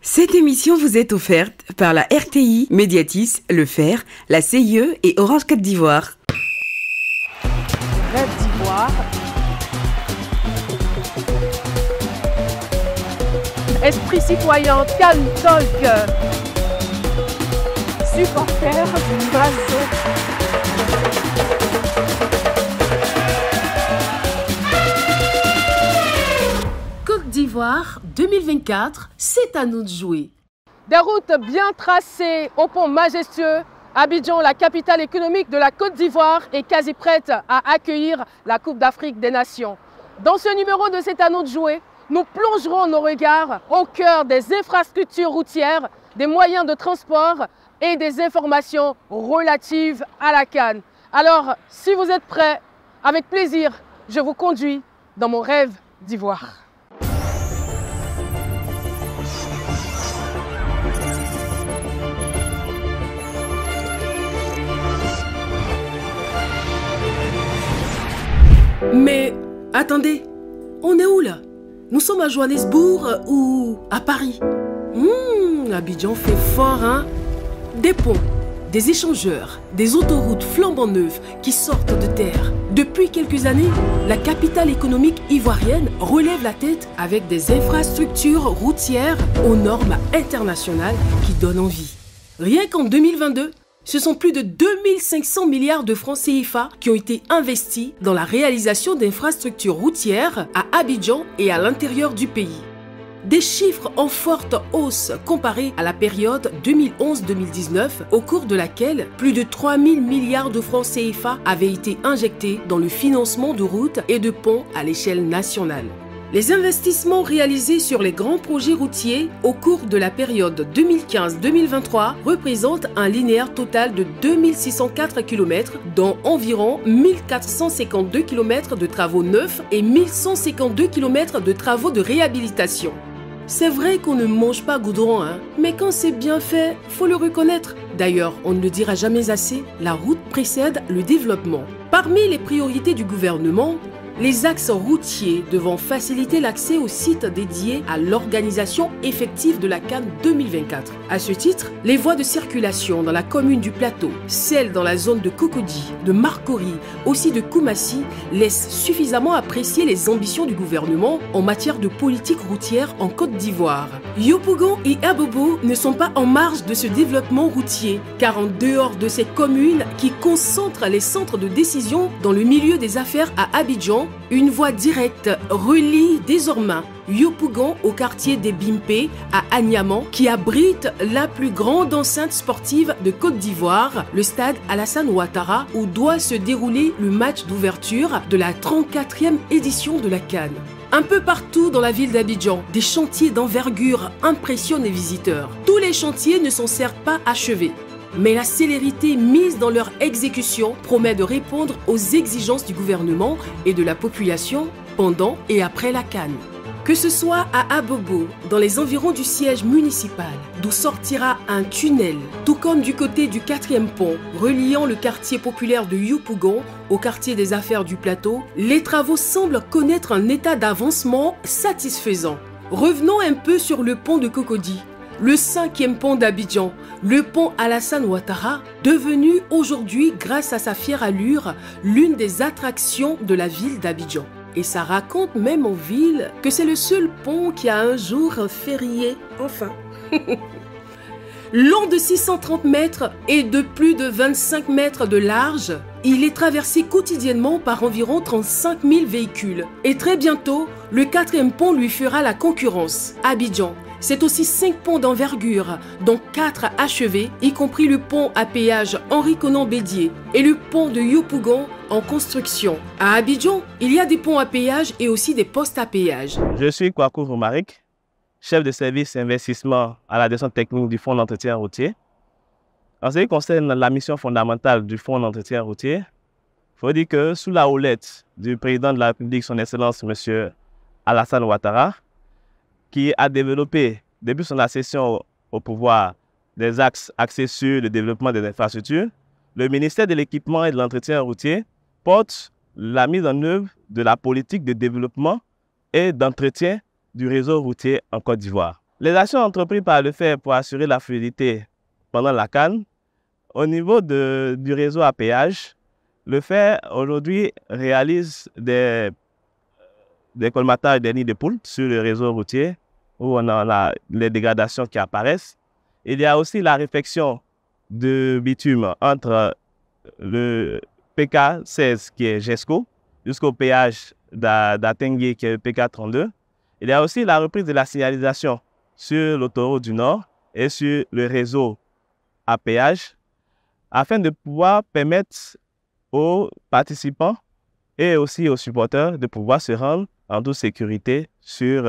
Cette émission vous est offerte par la RTI, Médiatis, Le Fer, la CIE et Orange Côte d'Ivoire. Rêve d'Ivoire. Esprit citoyen, calme talk. Supporter du Brazo. Côte d'Ivoire 2024, c'est à nous de jouer. Des routes bien tracées au pont majestueux. Abidjan, la capitale économique de la Côte d'Ivoire, est quasi prête à accueillir la Coupe d'Afrique des Nations. Dans ce numéro de C'est à nous de jouer, nous plongerons nos regards au cœur des infrastructures routières, des moyens de transport et des informations relatives à la CAN. Alors, si vous êtes prêts, avec plaisir, je vous conduis dans mon rêve d'Ivoire. Mais attendez, on est où là? Nous sommes à Johannesburg ou à Paris? Abidjan fait fort, hein? Des ponts, des échangeurs, des autoroutes flambant neuves qui sortent de terre. Depuis quelques années, la capitale économique ivoirienne relève la tête avec des infrastructures routières aux normes internationales qui donnent envie. Rien qu'en 2022, ce sont plus de 2500 milliards de francs CFA qui ont été investis dans la réalisation d'infrastructures routières à Abidjan et à l'intérieur du pays. Des chiffres en forte hausse comparés à la période 2011-2019, au cours de laquelle plus de 3000 milliards de francs CFA avaient été injectés dans le financement de routes et de ponts à l'échelle nationale. Les investissements réalisés sur les grands projets routiers au cours de la période 2015-2023 représentent un linéaire total de 2604 km, dont environ 1452 km de travaux neufs et 1152 km de travaux de réhabilitation. C'est vrai qu'on ne mange pas goudron, mais quand c'est bien fait, faut le reconnaître. D'ailleurs, on ne le dira jamais assez, la route précède le développement. Parmi les priorités du gouvernement, les axes routiers devant faciliter l'accès aux sites dédiés à l'organisation effective de la CAN 2024. À ce titre, les voies de circulation dans la commune du Plateau, celles dans la zone de Cocody, de Marcory, aussi de Koumassi, laissent suffisamment apprécier les ambitions du gouvernement en matière de politique routière en Côte d'Ivoire. Yopougon et Abobo ne sont pas en marge de ce développement routier, car en dehors de ces communes qui concentrent les centres de décision dans le milieu des affaires à Abidjan, une voie directe relie désormais Yopougon au quartier des Bimpé à Agnaman, qui abrite la plus grande enceinte sportive de Côte d'Ivoire, le stade Alassane Ouattara, où doit se dérouler le match d'ouverture de la 34e édition de la CAN. Un peu partout dans la ville d'Abidjan, des chantiers d'envergure impressionnent les visiteurs. Tous les chantiers ne sont certes pas achevés, mais la célérité mise dans leur exécution promet de répondre aux exigences du gouvernement et de la population pendant et après la CAN. Que ce soit à Abobo, dans les environs du siège municipal, d'où sortira un tunnel, tout comme du côté du 4e pont, reliant le quartier populaire de Yopougon au quartier des affaires du Plateau, les travaux semblent connaître un état d'avancement satisfaisant. Revenons un peu sur le pont de Cocody. Le 5e pont d'Abidjan, le pont Alassane Ouattara, devenu aujourd'hui, grâce à sa fière allure, l'une des attractions de la ville d'Abidjan. Et ça raconte même en ville que c'est le seul pont qui a un jour férié, enfin. Long de 630 mètres et de plus de 25 mètres de large, il est traversé quotidiennement par environ 35 000 véhicules. Et très bientôt, le 4e pont lui fera la concurrence. Abidjan, c'est aussi 5 ponts d'envergure, dont 4 achevés, y compris le pont à péage Henri-Konan-Bédier et le pont de Yopougon en construction. À Abidjan, il y a des ponts à péage et aussi des postes à péage. Je suis Kwaku Romaric, chef de service investissement à la direction technique du Fonds d'entretien routier. En ce qui concerne la mission fondamentale du Fonds d'entretien routier, il faut dire que sous la houlette du président de la République, son Excellence M. Alassane Ouattara, qui a développé, depuis son accession au pouvoir, des axes axés sur le développement des infrastructures, le ministère de l'Équipement et de l'Entretien routier porte la mise en œuvre de la politique de développement et d'entretien du réseau routier en Côte d'Ivoire. Les actions entreprises par le FER pour assurer la fluidité pendant la CAN, au niveau du réseau à péage, le FER aujourd'hui réalise des colmatages des nids de poules sur le réseau routier où on a les dégradations qui apparaissent. Il y a aussi la réfection de bitume entre le PK16 qui est GESCO jusqu'au péage d'Atengue qui est le PK32. Il y a aussi la reprise de la signalisation sur l'autoroute du Nord et sur le réseau à péage afin de pouvoir permettre aux participants et aussi aux supporters de pouvoir se rendre en toute sécurité sur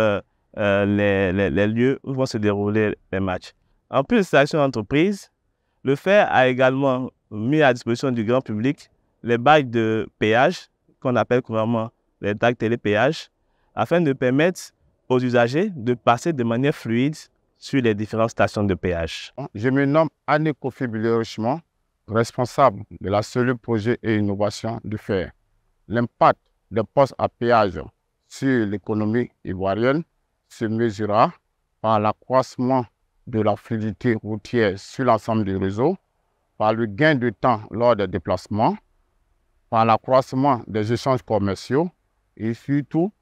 les lieux où vont se dérouler les matchs. En plus de ces actions d'entreprise, le FER a également mis à disposition du grand public les bails de péage, qu'on appelle couramment les tags télépéage, afin de permettre aux usagers de passer de manière fluide sur les différentes stations de péage. Je me nomme Anne Kofi Richemont, responsable de la cellule projet et innovation du FER. L'impact des postes à péage sur l'économie ivoirienne se mesurera par l'accroissement de la fluidité routière sur l'ensemble du réseau, par le gain de temps lors des déplacements, par l'accroissement des échanges commerciaux et surtout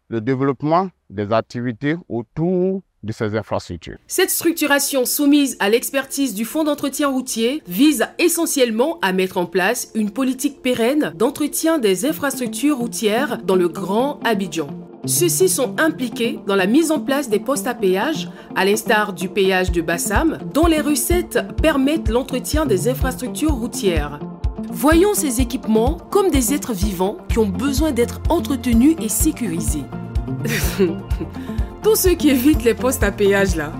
le développement des activités autour de ces infrastructures. Cette structuration soumise à l'expertise du Fonds d'entretien routier vise essentiellement à mettre en place une politique pérenne d'entretien des infrastructures routières dans le Grand Abidjan. Ceux-ci sont impliqués dans la mise en place des postes à péage, à l'instar du péage de Bassam, dont les recettes permettent l'entretien des infrastructures routières. Voyons ces équipements comme des êtres vivants qui ont besoin d'être entretenus et sécurisés. Tous ceux qui évitent les postes à péage là,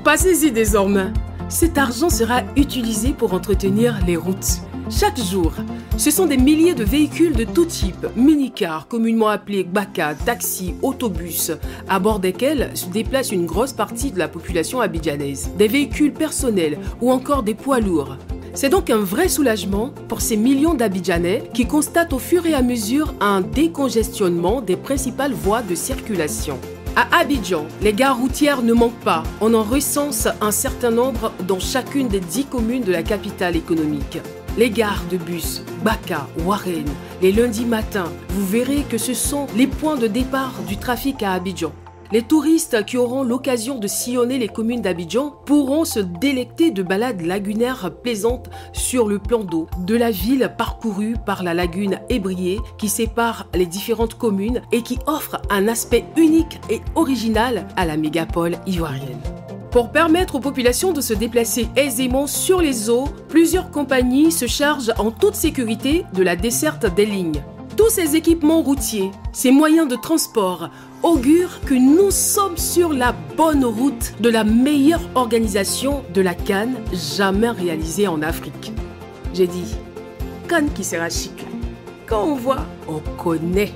passez-y désormais. Cet argent sera utilisé pour entretenir les routes. Chaque jour, ce sont des milliers de véhicules de tout type, mini-cars, communément appelés gbaka, taxis, autobus, à bord desquels se déplace une grosse partie de la population abidjanaise, des véhicules personnels ou encore des poids lourds. C'est donc un vrai soulagement pour ces millions d'Abidjanais qui constatent au fur et à mesure un décongestionnement des principales voies de circulation. À Abidjan, les gares routières ne manquent pas. On en recense un certain nombre dans chacune des 10 communes de la capitale économique. Les gares de bus, Baka, Warren, les lundis matins, vous verrez que ce sont les points de départ du trafic à Abidjan. Les touristes qui auront l'occasion de sillonner les communes d'Abidjan pourront se délecter de balades lagunaires plaisantes sur le plan d'eau de la ville parcourue par la lagune ébriée qui sépare les différentes communes et qui offre un aspect unique et original à la mégapole ivoirienne. Pour permettre aux populations de se déplacer aisément sur les eaux, plusieurs compagnies se chargent en toute sécurité de la desserte des lignes. Tous ces équipements routiers, ces moyens de transport, augurent que nous sommes sur la bonne route de la meilleure organisation de la CAN jamais réalisée en Afrique. J'ai dit, CAN qui sera chic. Quand on voit, on connaît.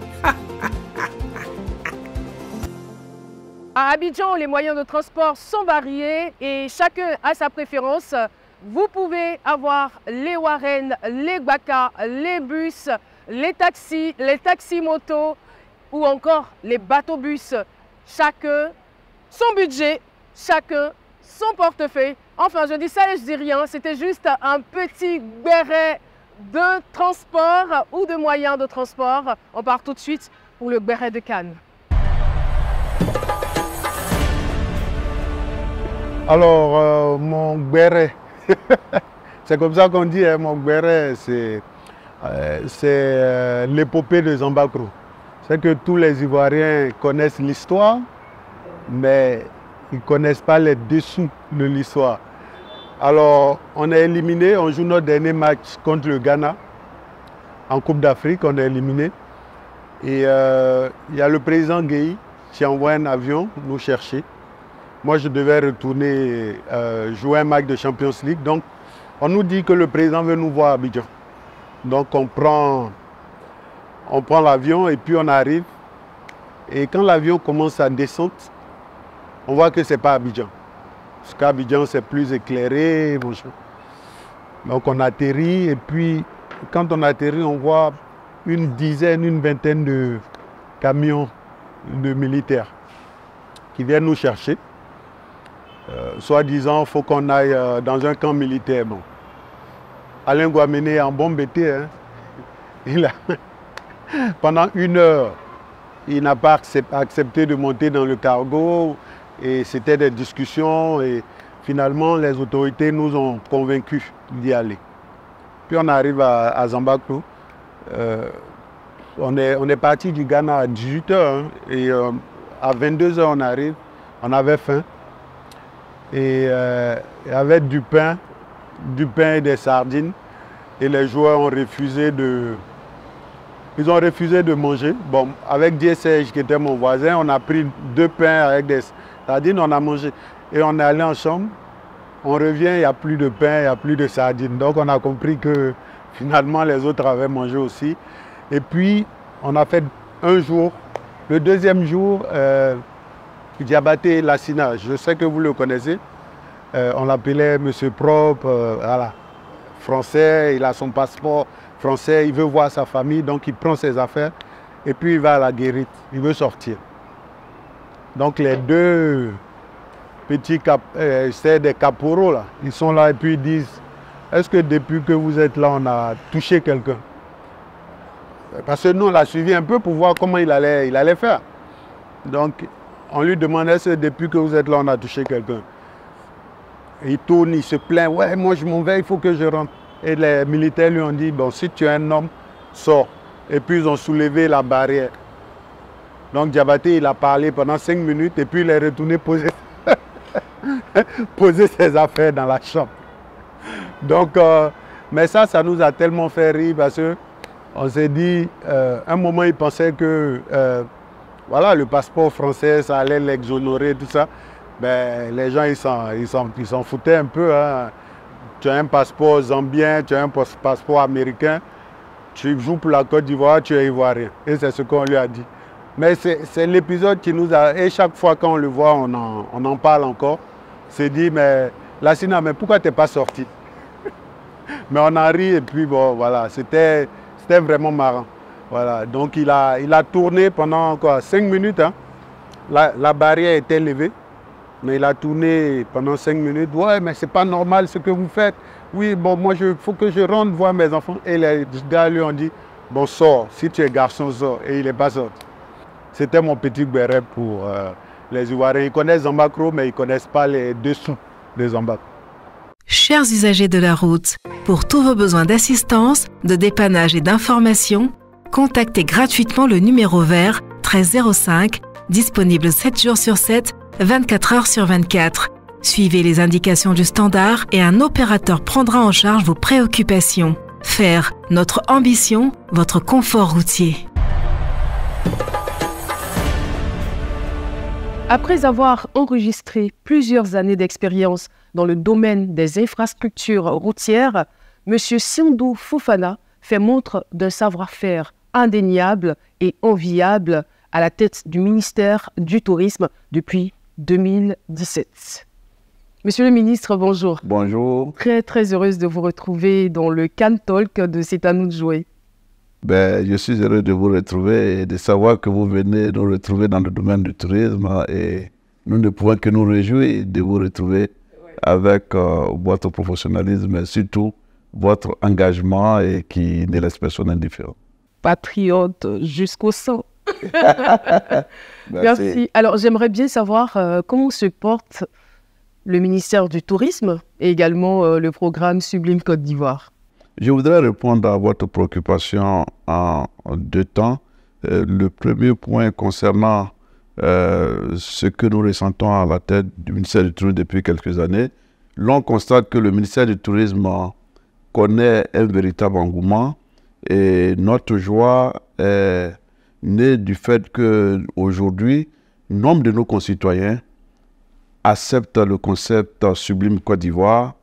À Abidjan, les moyens de transport sont variés et chacun a sa préférence. Vous pouvez avoir les Warren, les Gbaka, les bus, les taxis motos ou encore les bateaux-bus. Chacun son budget, chacun son portefeuille. Enfin, je dis ça et je dis rien, c'était juste un petit béret de transport ou de moyens de transport. On part tout de suite pour le béret de Cannes. Alors, mon béret, c'est comme ça qu'on dit, hein, mon béret, c'est l'épopée de Zambacro. C'est que tous les Ivoiriens connaissent l'histoire, mais ils ne connaissent pas les dessous de l'histoire. Alors, on est éliminé, on joue notre dernier match contre le Ghana, en Coupe d'Afrique, on est éliminé. Et il y a le président Gueye qui envoie un avion nous chercher. Moi, je devais retourner jouer un match de Champions League. Donc, on nous dit que le président veut nous voir à Abidjan. Donc, on prend l'avion et puis on arrive. Et quand l'avion commence à descendre, on voit que ce n'est pas Abidjan. Parce qu'à Abidjan, c'est plus éclairé. Bonjour. Donc, on atterrit. Et puis, quand on atterrit, on voit une dizaine, une vingtaine de camions de militaires qui viennent nous chercher. Soi-disant, il faut qu'on aille dans un camp militaire. Bon. Alain Guaméné est en bon bêté. Hein. Pendant 1 heure, il n'a pas accepté de monter dans le cargo. Et c'était des discussions. Et finalement, les autorités nous ont convaincus d'y aller. Puis on arrive à Zambakro. On est parti du Ghana à 18 h. Hein, et à 22 h, on arrive. On avait faim. Et avec du pain et des sardines. Et les joueurs ont refusé de manger. Bon, avec Dieu Serge, qui était mon voisin, on a pris 2 pains avec des sardines, on a mangé. Et on est allé en chambre. On revient, il n'y a plus de pain, il n'y a plus de sardines. Donc on a compris que finalement les autres avaient mangé aussi. Et puis on a fait un jour. Le deuxième jour, Diabaté Lassina, je sais que vous le connaissez. On l'appelait Monsieur Propre, voilà, français, il a son passeport français, il veut voir sa famille, donc il prend ses affaires et puis il va à la guérite, il veut sortir. Donc les 2 petits c'est des caporaux là, ils sont là et puis ils disent, est-ce que depuis que vous êtes là, on a touché quelqu'un? Parce que nous, on l'a suivi un peu pour voir comment il allait faire. Donc, on lui demande, est-ce que depuis que vous êtes là, on a touché quelqu'un? Il tourne, il se plaint, ouais, moi je m'en vais, il faut que je rentre. Et les militaires lui ont dit, bon, si tu es un homme, sors. Et puis ils ont soulevé la barrière. Donc Diabaté, il a parlé pendant 5 minutes et puis il est retourné poser ses affaires dans la chambre. Donc, mais ça nous a tellement fait rire parce qu'on s'est dit, un moment il pensait que voilà, le passeport français, ça allait l'exonérer, tout ça. Ben, les gens, ils s'en foutaient un peu. Hein. Tu as un passeport zambien, tu as un passeport américain, tu joues pour la Côte d'Ivoire, tu es ivoirien. Et c'est ce qu'on lui a dit. Mais c'est l'épisode qui nous a... Et chaque fois qu'on le voit, on en parle encore. C'est dit, mais Lassina, mais pourquoi tu n'es pas sorti? Mais on a ri et puis bon, voilà, c'était vraiment marrant. Voilà, donc il a tourné pendant quoi, 5 minutes. Hein. La barrière était levée. Mais il a tourné pendant 5 minutes. Ouais, mais c'est pas normal ce que vous faites. Oui, bon, moi, il faut que je rentre voir mes enfants. Et les gars lui ont dit, bon, sors. Si tu es garçon, sors. Et il n'est pas sorti. C'était mon petit béret pour les Ivoiriens. Ils connaissent Zambakro, mais ils ne connaissent pas les dessous de Zambakro. Chers usagers de la route, pour tous vos besoins d'assistance, de dépannage et d'information, contactez gratuitement le numéro vert 1305, disponible 7 jours sur 7, 24 heures sur 24. Suivez les indications du standard et un opérateur prendra en charge vos préoccupations. Faire notre ambition, votre confort routier. Après avoir enregistré plusieurs années d'expérience dans le domaine des infrastructures routières, M. Siandou Fofana fait montre d'un savoir-faire indéniable et enviable à la tête du ministère du Tourisme depuis 2017. Monsieur le ministre, bonjour. Bonjour. Très heureuse de vous retrouver dans le Can Talk de C'est à nous de jouer. Je suis heureux de vous retrouver et de savoir que vous venez nous retrouver dans le domaine du tourisme et nous ne pouvons que nous réjouir de vous retrouver avec votre professionnalisme et surtout votre engagement et qui ne laisse personne indifférent. Patriote jusqu'au sang. Merci. Alors, j'aimerais bien savoir comment se porte le ministère du Tourisme et également le programme Sublime Côte d'Ivoire. Je voudrais répondre à votre préoccupation en 2 temps. Le premier point concernant ce que nous ressentons à la tête du ministère du Tourisme depuis quelques années. L'on constate que le ministère du Tourisme connaît un véritable engouement et notre joie est née du fait qu'aujourd'hui, nombre de nos concitoyens acceptent le concept Sublime Côte d'Ivoire,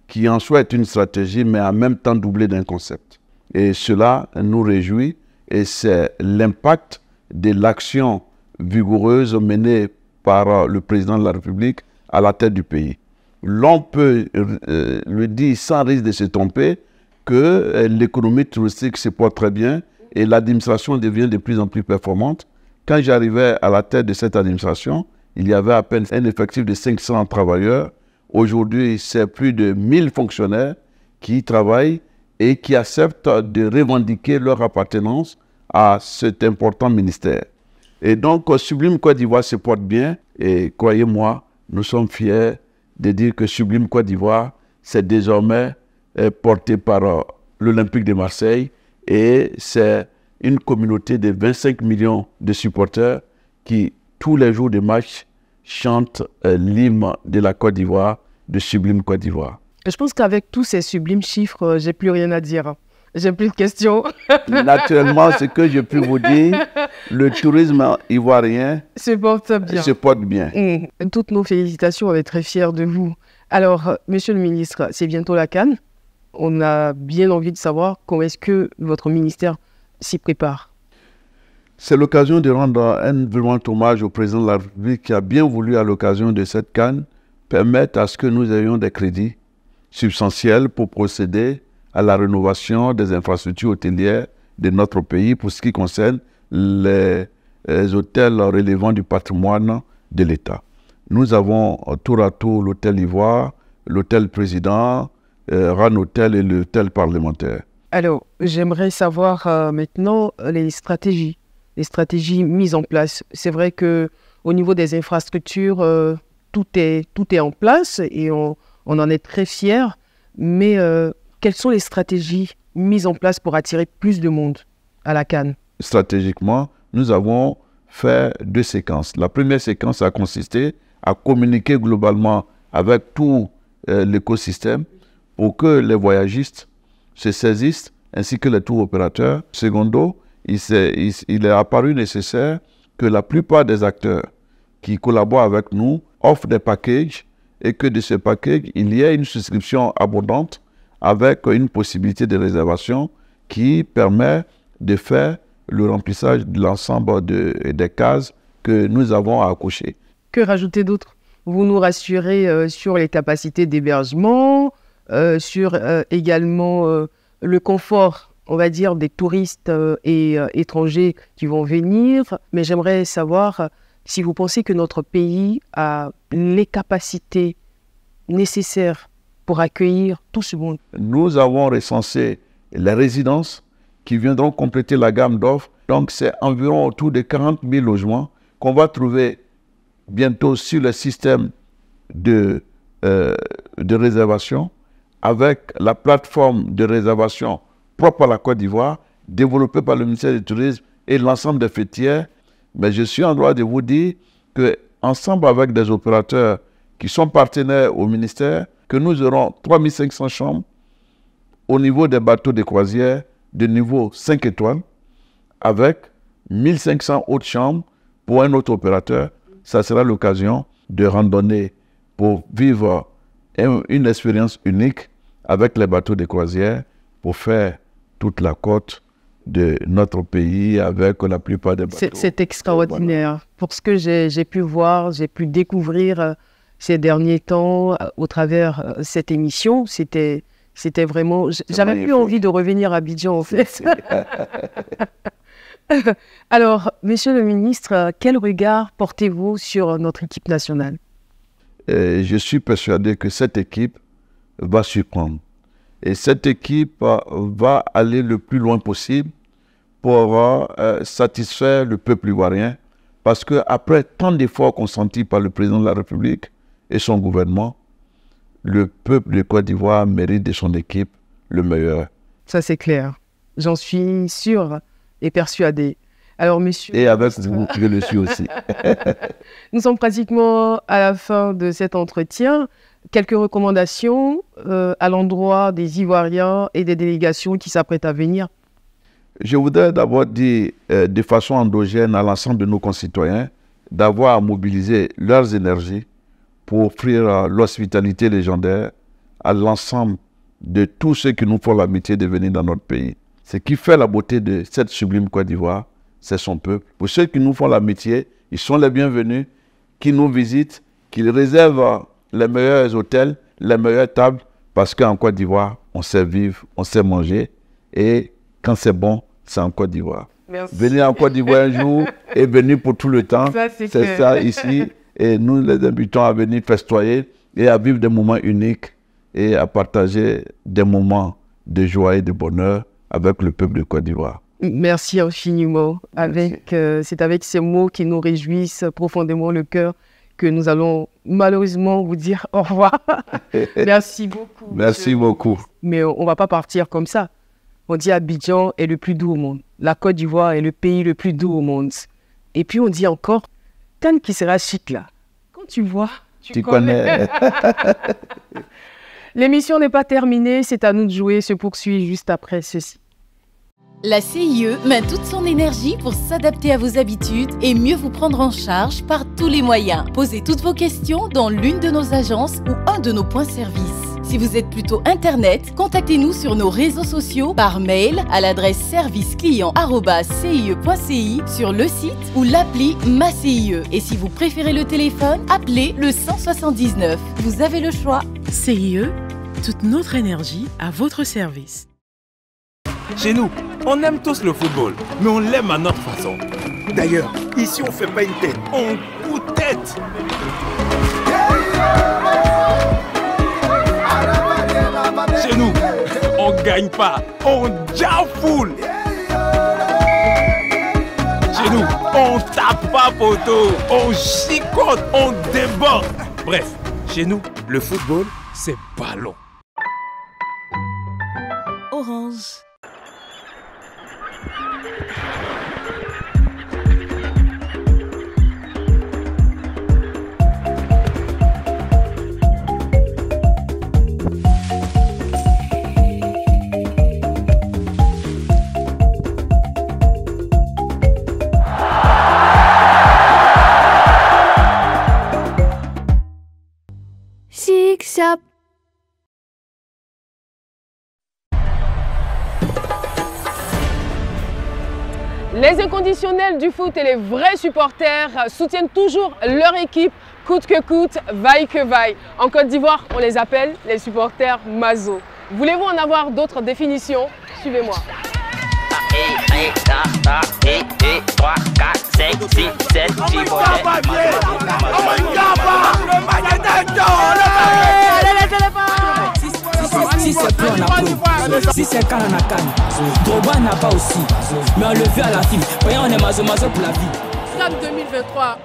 qui en soi est une stratégie, mais en même temps doublée d'un concept. Et cela nous réjouit, et c'est l'impact de l'action vigoureuse menée par le président de la République à la tête du pays. L'on peut le dire sans risque de se tromper que l'économie touristique se porte très bien et l'administration devient de plus en plus performante. Quand j'arrivais à la tête de cette administration, il y avait à peine un effectif de 500 travailleurs. Aujourd'hui, c'est plus de 1000 fonctionnaires qui travaillent et qui acceptent de revendiquer leur appartenance à cet important ministère. Et donc, Sublime Côte d'Ivoire se porte bien. Et croyez-moi, nous sommes fiers de dire que Sublime Côte d'Ivoire, c'est désormais porté par l'Olympique de Marseille. Et c'est une communauté de 25 millions de supporters qui, tous les jours de match, chantent l'hymne de la Côte d'Ivoire, de Sublime Côte d'Ivoire. Je pense qu'avec tous ces sublimes chiffres, j'ai plus rien à dire. J'ai plus de questions. Naturellement, ce que je peux vous dire, le tourisme ivoirien se porte bien. Se porte bien. Toutes nos félicitations, on est très fiers de vous. Alors, monsieur le ministre, c'est bientôt la CAN. On a bien envie de savoir comment est-ce que votre ministère s'y prépare. C'est l'occasion de rendre un vibrant hommage au président de la République qui a bien voulu, à l'occasion de cette CAN, permettre à ce que nous ayons des crédits substantiels pour procéder à la rénovation des infrastructures hôtelières de notre pays pour ce qui concerne les hôtels relevant du patrimoine de l'État. Nous avons tour à tour l'hôtel Ivoire, l'hôtel Président, RAN Hôtel et l'hôtel parlementaire. Alors, j'aimerais savoir maintenant les stratégies mises en place. C'est vrai qu'au niveau des infrastructures, tout est en place et on en est très fiers, mais quelles sont les stratégies mises en place pour attirer plus de monde à la CAN? Stratégiquement, nous avons fait 2 séquences. La première séquence a consisté à communiquer globalement avec tout l'écosystème pour que les voyagistes se saisissent, ainsi que les tours opérateurs. Secondo, il est apparu nécessaire que la plupart des acteurs qui collaborent avec nous offrent des packages et que de ces packages, il y ait une souscription abondante avec une possibilité de réservation qui permet de faire le remplissage de l'ensemble des cases que nous avons à cocher. Que rajouter d'autre? Vous nous rassurez sur les capacités d'hébergement, sur également le confort, on va dire, des touristes et étrangers qui vont venir. Mais j'aimerais savoir si vous pensez que notre pays a les capacités nécessaires pour accueillir tout ce monde. Nous avons recensé les résidences qui viendront compléter la gamme d'offres. Donc, c'est environ autour de 40 000 logements qu'on va trouver bientôt sur le système de réservation avec la plateforme de réservation propre à la Côte d'Ivoire, développée par le ministère du Tourisme et l'ensemble des fêtières. Mais je suis en droit de vous dire qu'ensemble avec des opérateurs qui sont partenaires au ministère, que nous aurons 3500 chambres au niveau des bateaux de croisière de niveau 5 étoiles, avec 1500 autres chambres pour un autre opérateur. Ça sera l'occasion de randonner pour vivre une expérience unique avec les bateaux de croisière pour faire toute la côte de notre pays avec la plupart des bateaux. C'est extraordinaire. Voilà. Pour ce que j'ai pu voir, j'ai pu découvrir ces derniers temps au travers cette émission, c'était vraiment... J'avais plus envie de revenir à Abidjan, en fait. Alors, monsieur le ministre, quel regard portez-vous sur notre équipe nationale? Je suis persuadé que cette équipe va surprendre. Et cette équipe va aller le plus loin possible pour satisfaire le peuple ivoirien. Parce qu'après tant d'efforts consentis par le président de la République et son gouvernement, le peuple de Côte d'Ivoire mérite de son équipe le meilleur. Ça, c'est clair. J'en suis sûr et persuadé. Alors, monsieur... Et avec vous, je le suis aussi. Nous sommes pratiquement à la fin de cet entretien. Quelques recommandations à l'endroit des Ivoiriens et des délégations qui s'apprêtent à venir? Je voudrais d'abord dire de façon endogène à l'ensemble de nos concitoyens d'avoir à mobiliser leurs énergies pour offrir l'hospitalité légendaire à l'ensemble de tous ceux qui nous font l'amitié de venir dans notre pays. Ce qui fait la beauté de cette sublime Côte d'Ivoire, c'est son peuple. Pour ceux qui nous font l'amitié, ils sont les bienvenus, qui nous visitent, qui réservent les meilleurs hôtels, les meilleures tables, parce qu'en Côte d'Ivoire, on sait vivre, on sait manger, et quand c'est bon, c'est en Côte d'Ivoire. Venir en Côte d'Ivoire un jour et venir pour tout le temps, c'est ça ici. Et nous les invitons à venir festoyer et à vivre des moments uniques et à partager des moments de joie et de bonheur avec le peuple de Côte d'Ivoire. Merci infiniment. C'est avec ces mots qui nous réjouissent profondément le cœur que nous allons malheureusement vous dire au revoir. Merci beaucoup. Merci beaucoup. Mais on ne va pas partir comme ça. On dit Abidjan est le plus doux au monde. La Côte d'Ivoire est le pays le plus doux au monde. Et puis on dit encore, Cannes qui sera chic là. Quand tu vois, tu connais. L'émission n'est pas terminée, c'est à nous de jouer, se poursuit juste après ceci. La CIE met toute son énergie pour s'adapter à vos habitudes et mieux vous prendre en charge par tous les moyens. Posez toutes vos questions dans l'une de nos agences ou un de nos points service. Si vous êtes plutôt Internet, contactez-nous sur nos réseaux sociaux par mail à l'adresse serviceclient@cie.ci sur le site ou l'appli Ma CIE. Et si vous préférez le téléphone, appelez le 179. Vous avez le choix. CIE, toute notre énergie à votre service. Chez nous, on aime tous le football, mais on l'aime à notre façon. D'ailleurs, ici on fait pas une tête, on coup de tête. Chez nous, on gagne pas, on jafoule. Chez nous, on tape pas poteau, on chicote, on déborde. Bref, chez nous, le football, c'est ballon. Orange. Zigzag. Les inconditionnels du foot et les vrais supporters soutiennent toujours leur équipe, coûte que coûte, vaille que vaille. En Côte d'Ivoire, on les appelle les supporters Mazo. Voulez-vous en avoir d'autres définitions? Suivez-moi. 1, 2, 3, 4, 5, 6, 7, 8, Si c'est plus on approuve, si c'est quand on a canne, Drogba n'a pas aussi, mais on le veut à la fin. Voyons, on est mazo pour la vie. Cannes 2023.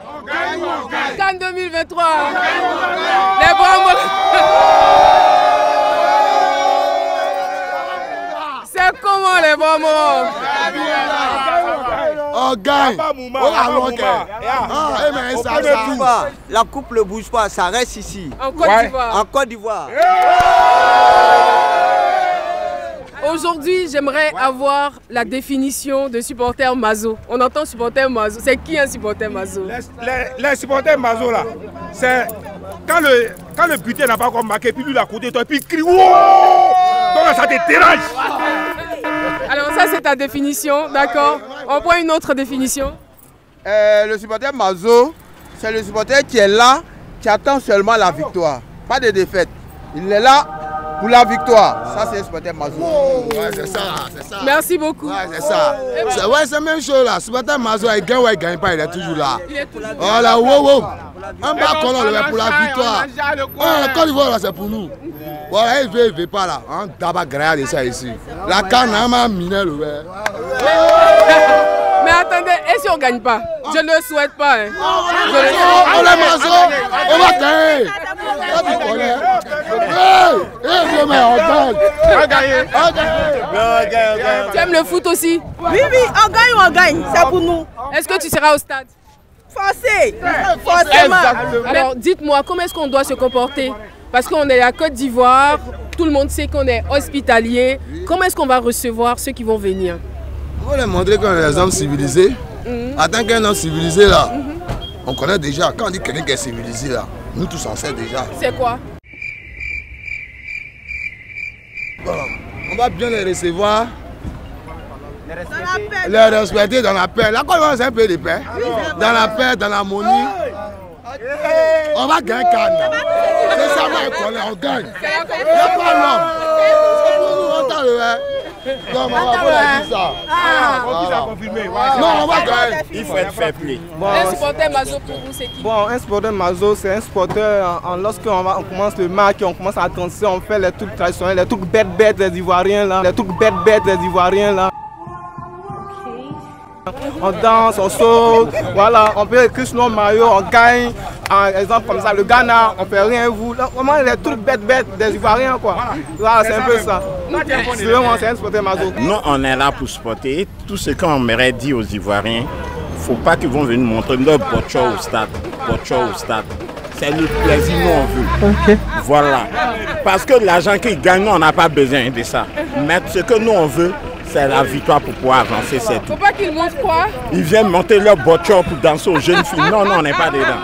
Cannes 2023. Les bons. C'est comment les bons mots? On gagne. La coupe ne bouge pas, ça reste ici. En Côte d'Ivoire. En Côte d'Ivoire. Aujourd'hui, j'aimerais avoir la définition de supporter Mazo. On entend supporter Mazo. C'est qui un supporter Mazo? Les supporters Mazo là, c'est quand le buteur n'a pas encore marqué, puis lui à côté de toi, et puis il crie wow! Donc ça te dérange. Alors ça c'est ta définition, d'accord. On prend une autre définition. Le supporter Mazo, c'est le supporter qui est là, qui attend seulement la victoire, pas de défaite. Il est là pour la victoire. Ça c'est le supporter Mazo. Ouais, c'est ça, c'est ça. Merci beaucoup. Ouais, c'est ça. Ouais, c'est la même chose là. Supporter Mazo, il gagne ou il gagne pas, il est toujours là. Voilà, wow. Un bas colon pour la victoire. La Côte d'Ivoire, c'est pour nous. Voilà, il veut pas là. On tabac grave de ça ici. La canne a miné le verre. Mais attendez, et si on ne gagne pas? Je ne le souhaite pas. Hein. On est Mazo, on va gagner. On gagne. Tu aimes le foot aussi? Oui, on gagne ou on gagne, c'est pour nous. Est-ce que tu seras au stade? Forcément. Alors dites-moi, comment est-ce qu'on doit se comporter? Parce qu'on est à Côte d'Ivoire, tout le monde sait qu'on est hospitalier. Comment est-ce qu'on va recevoir ceux qui vont venir? On va leur montrer qu'on est des hommes civilisés. En tant qu'un homme civilisé là, on connaît déjà. Quand on dit quelqu'un qui est civilisé là, nous tous on sait déjà. C'est quoi? Bon, on va bien les recevoir. Les respecter dans la paix. La Côte d'Ivoire c'est un peu de paix. Dans la paix, dans l'harmonie. On va gagner Cannes. C'est ça, on gagne. Il n'y a pas l'homme. On Non, mais on va dire ça. On va confirmer. Non, on va gagner. Il faut être fair play. Un supporter Mazo pour vous, c'est qui? Bon, un supporter Mazo, c'est un supporter, lorsqu'on commence le match, on commence à danser, on fait les trucs traditionnels, les trucs bêtes des Ivoiriens là. Les trucs bêtes des Ivoiriens là. On danse, on saute, voilà, on peut écrire sur nos maillots, on gagne. Par exemple comme ça, le Ghana, on fait rien vous. Vraiment les trucs bêtes des Ivoiriens quoi. Voilà, c'est un peu ça. C'est un supporter Mazo. Nous, on est là pour supporter. Tout ce qu'on m'aurait dit aux Ivoiriens, il ne faut pas qu'ils vont venir montrer leur botchor au stade. C'est le plaisir nous on veut. Okay. Voilà. Parce que l'argent qu'ils gagnent, nous, on n'a pas besoin de ça. Mais ce que nous on veut, c'est la victoire pour pouvoir avancer, c'est tout. Faut pas qu'ils montrent quoi? Ils viennent monter leur botchor pour danser aux jeunes filles. Non, on n'est pas dedans.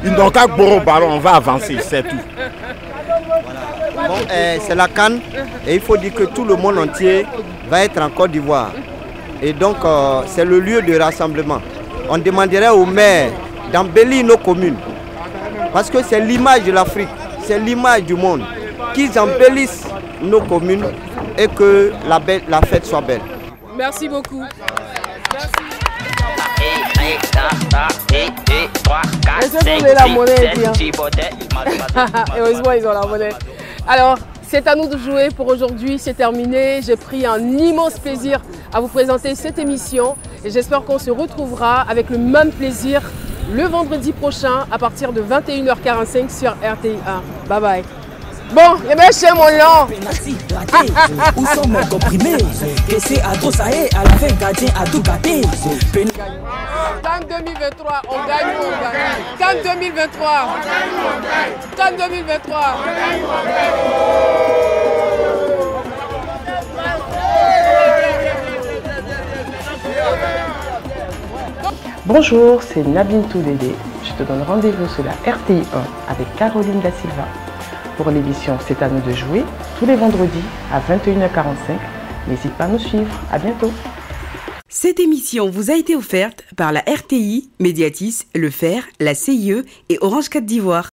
Ils n'ont qu'à boire au ballon, on va avancer, c'est tout. Bon, c'est la CAN et il faut dire que tout le monde entier va être en Côte d'Ivoire. Et donc, c'est le lieu de rassemblement. On demanderait aux maires d'embellir nos communes. Parce que c'est l'image de l'Afrique, c'est l'image du monde. Qu'ils embellissent nos communes et que la fête soit belle. Merci beaucoup. Merci. La monnaie, heureusement, ils ont la monnaie. Alors, c'est à nous de jouer pour aujourd'hui, c'est terminé. J'ai pris un immense plaisir à vous présenter cette émission et j'espère qu'on se retrouvera avec le même plaisir le vendredi prochain à partir de 21h45 sur RTI1. Bye bye. Bon, les mecs, c'est mon nom. Où sont mes comprimés? Que c'est à trop ça est, à la fin, gardien a tout gâté. Cannes 2023, on gagne ou on gagne? Cannes 2023. Cannes 2023. Bonjour, c'est Nabine Toudédé. Je te donne rendez-vous sur la RTI1 avec Caroline Da Silva pour l'émission C'est à nous de jouer tous les vendredis à 21h45. N'hésite pas à nous suivre. À bientôt. Cette émission vous a été offerte par la RTI, Médiatis, Le Fer, la CIE et Orange Côte d'Ivoire.